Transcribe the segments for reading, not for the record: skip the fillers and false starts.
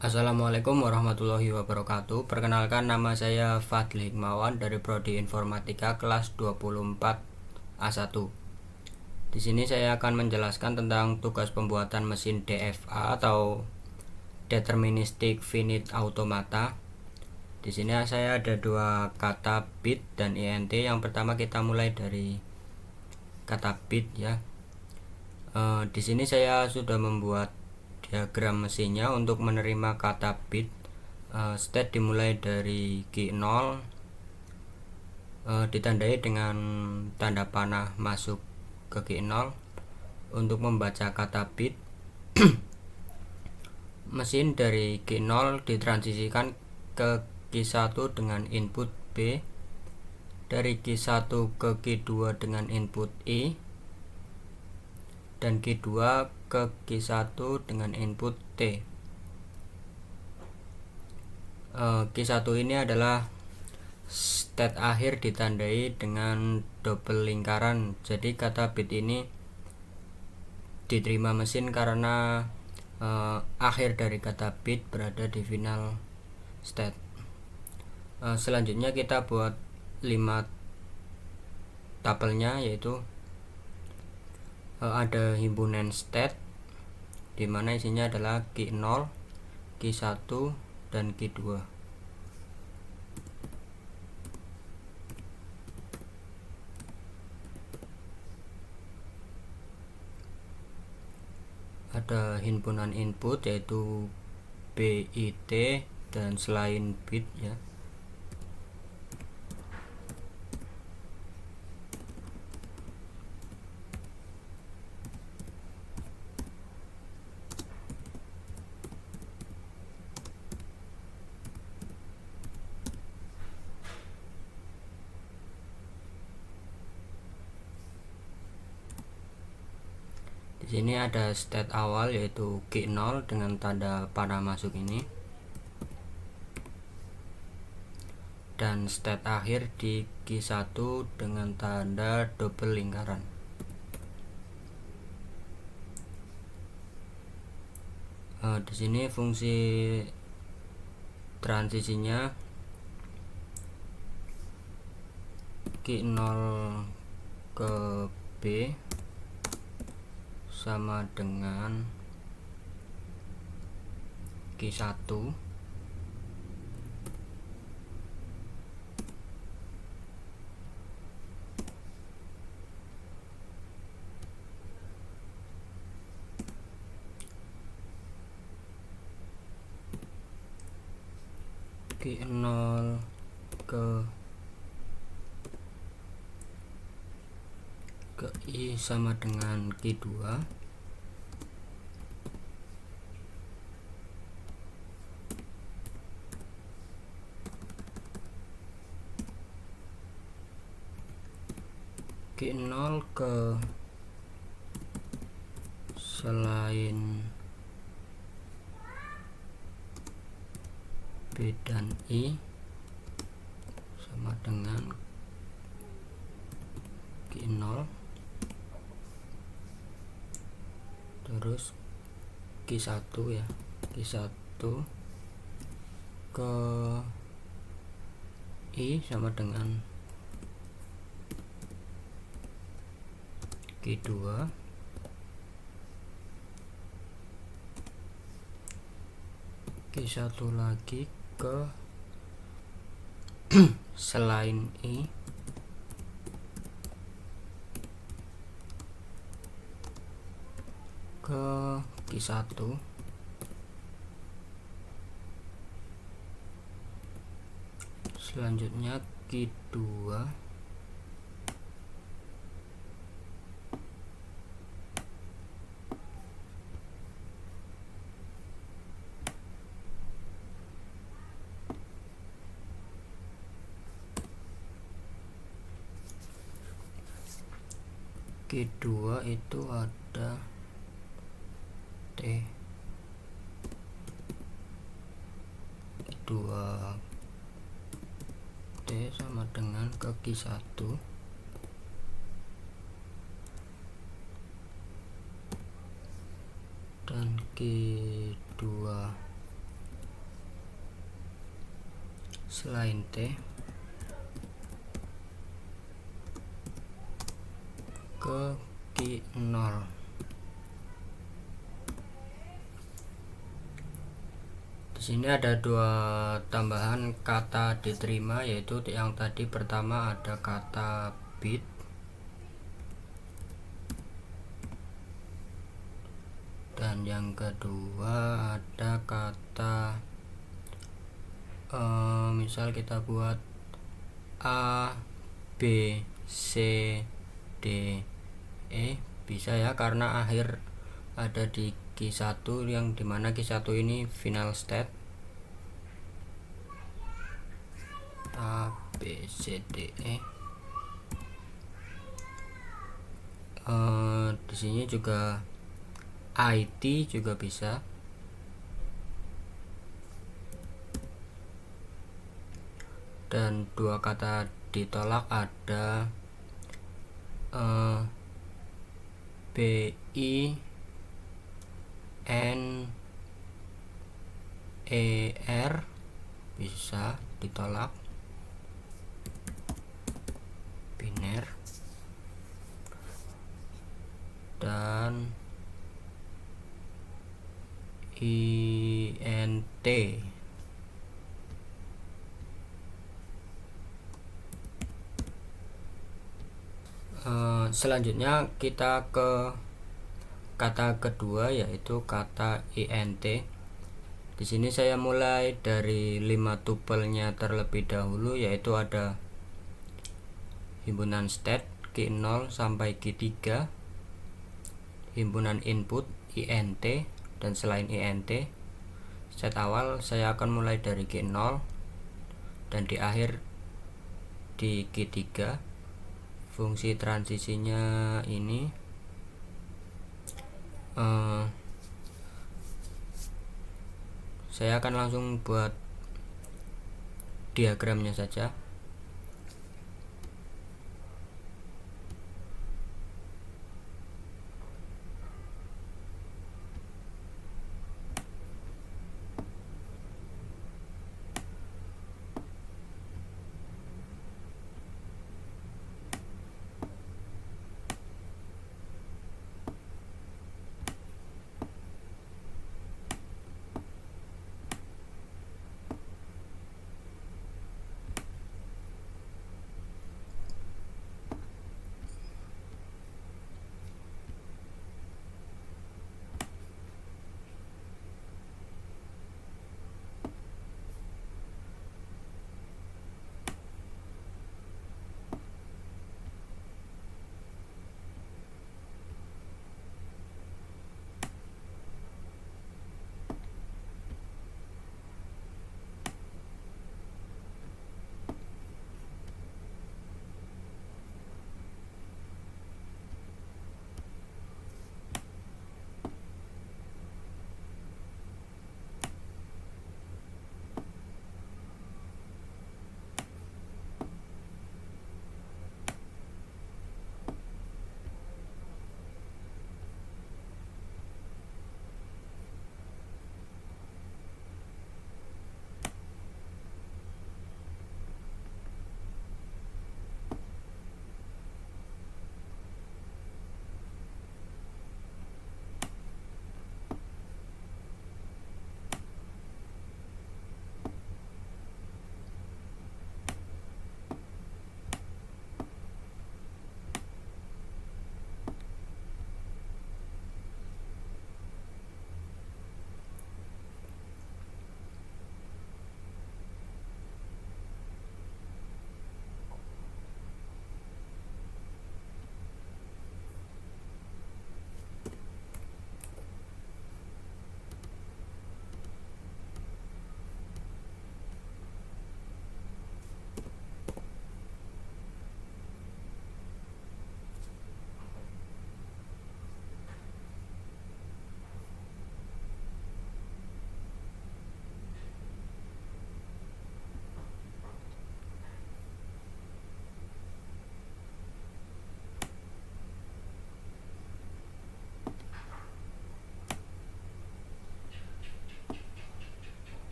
Assalamualaikum warahmatullahi wabarakatuh. Perkenalkan, nama saya Fadli Hikmawan dari Prodi Informatika kelas 24 A1. Di sini saya akan menjelaskan tentang tugas pembuatan mesin DFA atau Deterministic Finite Automata. Di sini saya ada dua kata bit dan int. Yang pertama kita mulai dari kata bit ya. Di sini saya sudah membuat diagram mesinnya untuk menerima kata bit. State dimulai dari key 0, ditandai dengan tanda panah masuk ke key 0 untuk membaca kata bit. Mesin dari key 0 ditransisikan ke key 1 dengan input B, dari key 1 ke key 2 dengan input I, dan key 2 ke key 1 dengan input T. Key 1 ini adalah state akhir ditandai dengan double lingkaran. Jadi kata bit ini diterima mesin karena akhir dari kata bit berada di final state. Selanjutnya kita buat 5 tabelnya, yaitu ada himpunan state dimana isinya adalah key 0, key 1, dan key 2. Ada himpunan input yaitu bit dan selain bit ya. Di sini ada state awal yaitu key 0 dengan tanda panah masuk ini, dan state akhir di key 1 dengan tanda double lingkaran. Di sini fungsi transisinya key 0 ke B sama dengan key 1 key 0 ke I sama dengan key 2 key 0 ke selain B dan I sama dengan key 0, terus key 1 ya, key 1 ke I sama dengan key 2, key 1 lagi ke selain I ke key 1, selanjutnya key 2 key 2 itu ada T, 2 T sama dengan ke key 1, dan key 2 selain T ke Q0. Di sini ada dua tambahan kata diterima, yaitu yang tadi pertama ada kata bit dan yang kedua ada kata misal kita buat A B C D E, bisa ya, karena akhir ada di Q1 yang dimana Q1 ini final state. A B C D E. Di sini juga IT juga bisa. Dan dua kata ditolak ada B I N E R, bisa ditolak, biner. Dan INT. Selanjutnya kita ke kata kedua, yaitu kata INT. Di sini saya mulai dari 5 tupelnya terlebih dahulu, yaitu ada himpunan state Q0 sampai Q3, himpunan input INT, dan selain INT set awal saya akan mulai dari Q0 dan di akhir di Q3. Fungsi transisinya ini saya akan langsung buat diagramnya saja.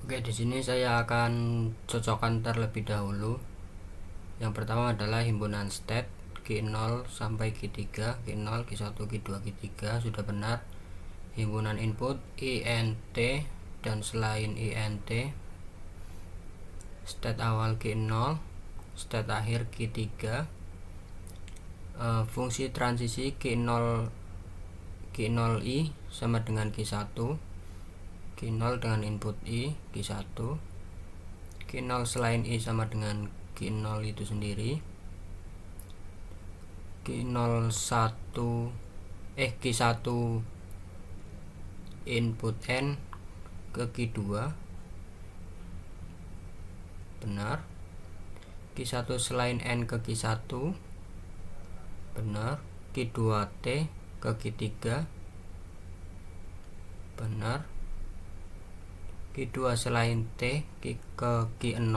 Oke, di sini saya akan cocokkan terlebih dahulu. Yang pertama adalah himpunan state Q0 sampai Q3, Q0, Q1, Q2, Q3 sudah benar. Himpunan input int dan selain int, state awal Q0, state akhir Q3, fungsi transisi Q0i sama dengan Q1, Q0 dengan input i Q1, Q0 selain i sama dengan Q0 itu sendiri, Q1 input n ke Q2 benar, Q1 selain n ke Q1 benar, Q2t ke Q3 benar, Q2 selain t ke Q0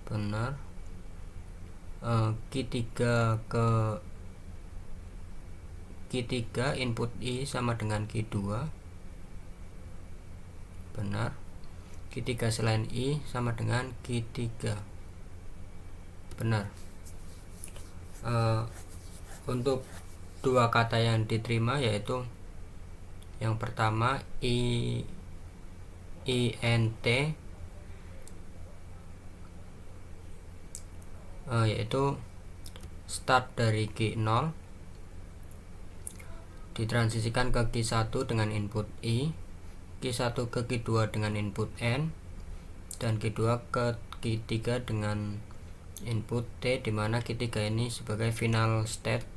benar, Q3 ke Q3 input i sama dengan Q2 benar, Q3 selain i sama dengan Q3 benar. Untuk dua kata yang diterima yaitu yang pertama int yaitu start dari Q0 ditransisikan ke Q1 dengan input i, Q1 ke Q2 dengan input n, dan Q2 ke Q3 dengan input t, dimana Q3 ini sebagai final state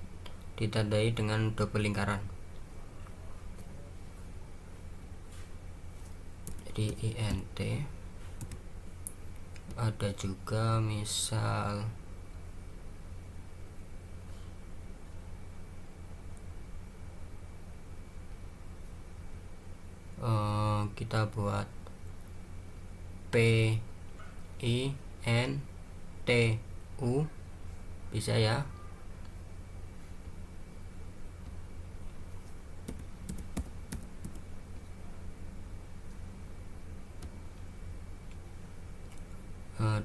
ditandai dengan double lingkaran. Jadi int ada juga misal kita buat p i n t u bisa ya.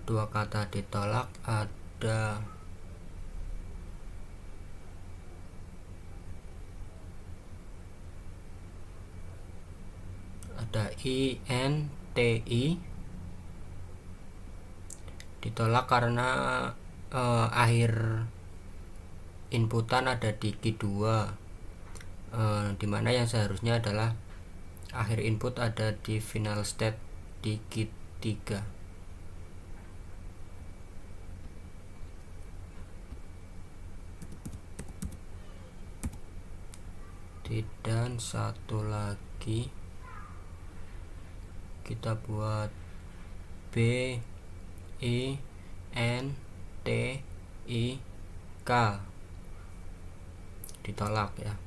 Dua kata ditolak ada inti ditolak karena akhir inputan ada di Q2, dimana yang seharusnya adalah akhir input ada di final state di Q3. Dan satu lagi kita buat b i n t i k ditolak ya.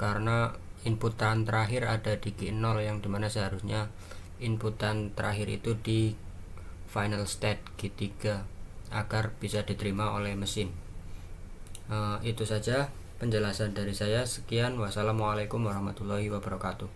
Karena inputan terakhir ada di Q0 yang dimana seharusnya inputan terakhir itu di final state Q3 agar bisa diterima oleh mesin. Itu saja penjelasan dari saya. Sekian, wassalamualaikum warahmatullahi wabarakatuh.